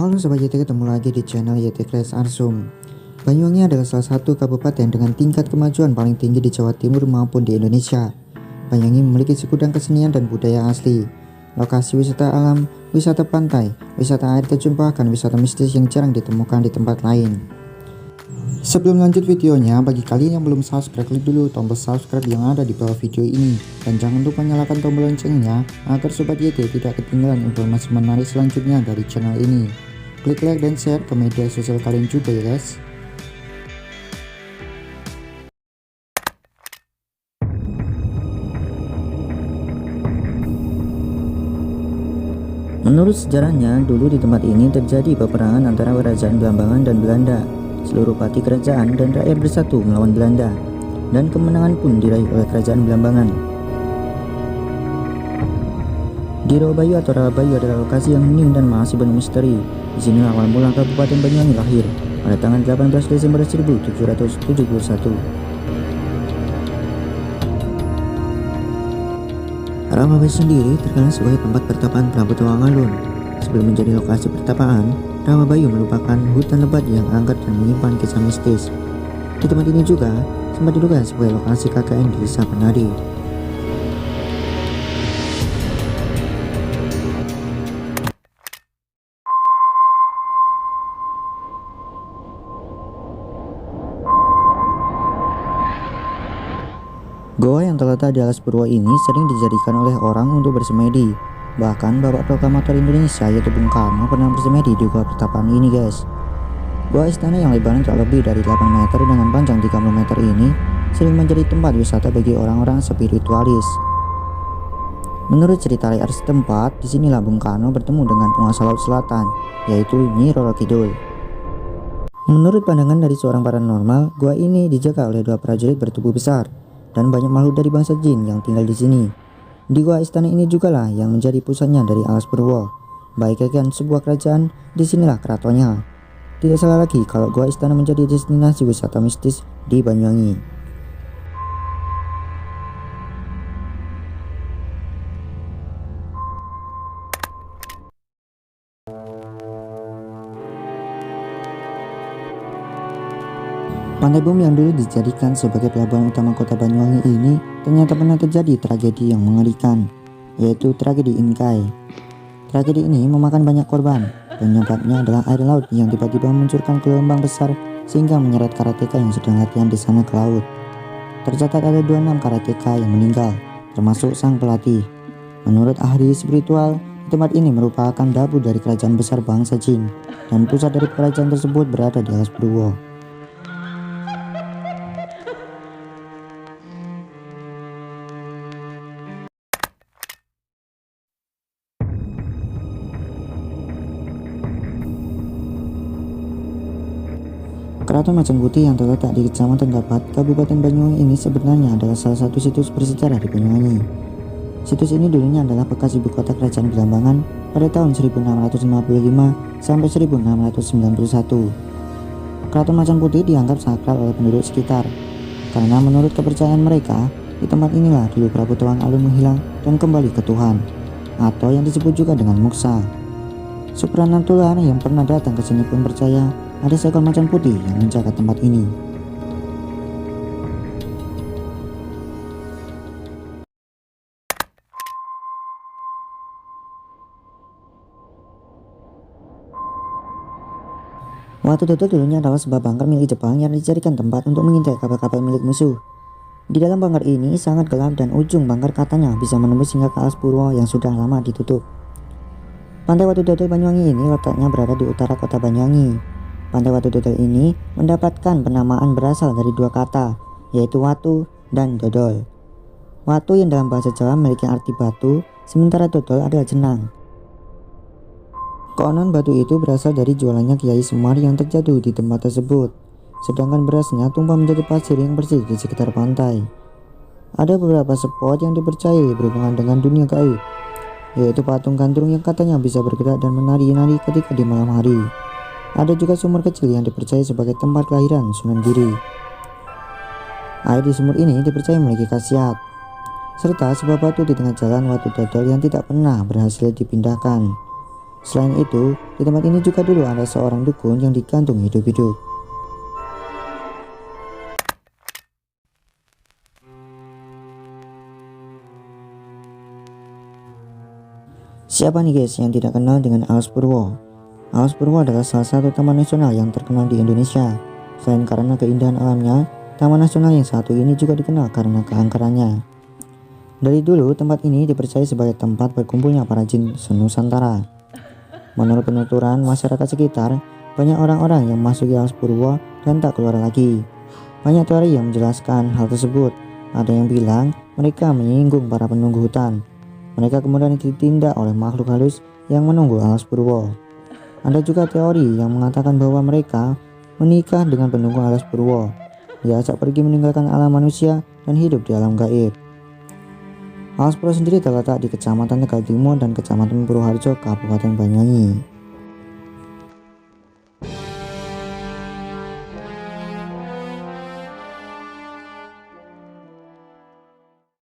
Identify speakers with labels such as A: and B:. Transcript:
A: Halo Sobat YT, ketemu lagi di channel YT Crash Arsum. Banyuwangi adalah salah satu kabupaten dengan tingkat kemajuan paling tinggi di Jawa Timur maupun di Indonesia. Banyuwangi memiliki segudang kesenian dan budaya asli, lokasi wisata alam, wisata pantai, wisata air terjun, bahkan wisata mistis yang jarang ditemukan di tempat lain. Sebelum lanjut videonya, bagi kalian yang belum subscribe, klik dulu tombol subscribe yang ada di bawah video ini. Dan jangan lupa nyalakan tombol loncengnya agar Sobat YT tidak ketinggalan informasi menarik selanjutnya dari channel ini. Klik like dan share ke media sosial kalian juga ya guys. Menurut sejarahnya, dulu di tempat ini terjadi peperangan antara kerajaan Blambangan dan Belanda. Seluruh pati kerajaan dan rakyat bersatu melawan Belanda, dan kemenangan pun diraih oleh kerajaan Blambangan. Di Rawabayu atau Rawabayu adalah lokasi yang hening dan masih penuh misteri. Di sini awal mula Kabupaten Banyuwangi lahir pada tanggal 18 Desember 1771. Rawabayu sendiri terkenal sebagai tempat pertapaan Prabu Tawangalun. Sebelum menjadi lokasi pertapaan, Rawabayu merupakan hutan lebat yang angker dan menyimpan kisah mistis. Di tempat ini juga sempat diduga sebagai lokasi KKN di Desa Penari. Goa yang terletak di alas Purwo ini sering dijadikan oleh orang untuk bersemedi. Bahkan Bapak Proklamator Indonesia yaitu Bung Karno pernah bersemedi di gua pertapaan ini guys. Gua istana yang lebarnya tak lebih dari 8 meter dengan panjang 30 meter ini sering menjadi tempat wisata bagi orang-orang spiritualis. Menurut cerita liar setempat, disinilah Bung Karno bertemu dengan penguasa Laut Selatan, yaitu Nyi Roro Kidul. Menurut pandangan dari seorang paranormal, gua ini dijaga oleh 2 prajurit bertubuh besar dan banyak makhluk dari bangsa jin yang tinggal di sini. Di gua istana ini jugalah yang menjadi pusatnya dari alas Purwo. Bagaikan sebuah kerajaan, disinilah keratonnya. Tidak salah lagi kalau gua istana menjadi destinasi wisata mistis di Banyuwangi. Pantai Bom yang dulu dijadikan sebagai pelabuhan utama kota Banyuwangi ini ternyata pernah terjadi tragedi yang mengerikan, yaitu tragedi Inkai. Tragedi ini memakan banyak korban. Penyebabnya adalah air laut yang tiba-tiba meluncurkan gelombang besar sehingga menyeret karateka yang sedang latihan di sana ke laut. Tercatat ada 26 karateka yang meninggal, termasuk sang pelatih. Menurut ahli spiritual, tempat ini merupakan dapur dari kerajaan besar bangsa Jin, dan pusat dari kerajaan tersebut berada di alas Purwo. Keraton Macan Putih yang terletak di Kecamatan Kapat, Kabupaten Banyuwangi ini sebenarnya adalah salah satu situs bersejarah di Banyuwangi. Situs ini dulunya adalah bekas ibu kota kerajaan Blambangan pada tahun 1655 sampai 1691. Keraton Macan Putih dianggap sakral oleh penduduk sekitar, karena menurut kepercayaan mereka, di tempat inilah dulu Prabu Tawangalun menghilang dan kembali ke Tuhan, atau yang disebut juga dengan moksa. Supranatural yang pernah datang ke sini pun percaya ada seekor macan putih yang menjaga tempat ini. Watu Dodol dulunya adalah sebuah bangker milik Jepang yang dijadikan tempat untuk mengintai kapal-kapal milik musuh. Di dalam bangker ini sangat gelap dan ujung bangker katanya bisa menembus hingga ke alas Purwo yang sudah lama ditutup. Pantai Watu Dodol Banyuwangi ini letaknya berada di utara kota Banyuwangi. Pantai Watu Dodol ini mendapatkan penamaan berasal dari 2 kata, yaitu watu dan dodol. Watu yang dalam bahasa Jawa memiliki arti batu, sementara dodol adalah jenang. Konon batu itu berasal dari jualannya Kiai Semar yang terjatuh di tempat tersebut, sedangkan berasnya tumpah menjadi pasir yang bersih di sekitar pantai. Ada beberapa spot yang dipercayai berhubungan dengan dunia gaib, yaitu patung gantung yang katanya bisa bergerak dan menari-nari ketika di malam hari. Ada juga sumur kecil yang dipercaya sebagai tempat kelahiran Sunan Giri. Air di sumur ini dipercaya memiliki khasiat, serta sebuah batu di tengah jalan Watu Dodol yang tidak pernah berhasil dipindahkan. Selain itu, di tempat ini juga dulu ada seorang dukun yang digantung hidup-hidup. Siapa nih guys yang tidak kenal dengan Alas Purwo? Alas Purwo adalah salah satu taman nasional yang terkenal di Indonesia. Selain karena keindahan alamnya, taman nasional yang satu ini juga dikenal karena keangkerannya. Dari dulu, tempat ini dipercaya sebagai tempat berkumpulnya para jin senusantara. Menurut penuturan masyarakat sekitar, banyak orang-orang yang masuk di Alas Purwo dan tak keluar lagi. Banyak teori yang menjelaskan hal tersebut. Ada yang bilang mereka menyinggung para penunggu hutan. Mereka kemudian ditindak oleh makhluk halus yang menunggu Alas Purwo. Ada juga teori yang mengatakan bahwa mereka menikah dengan penunggu Alas Purwo, diajak pergi meninggalkan alam manusia dan hidup di alam gaib. Alas Purwo sendiri terletak di Kecamatan Tegal Timur dan Kecamatan Purwoharjo, Kabupaten Banyuwangi.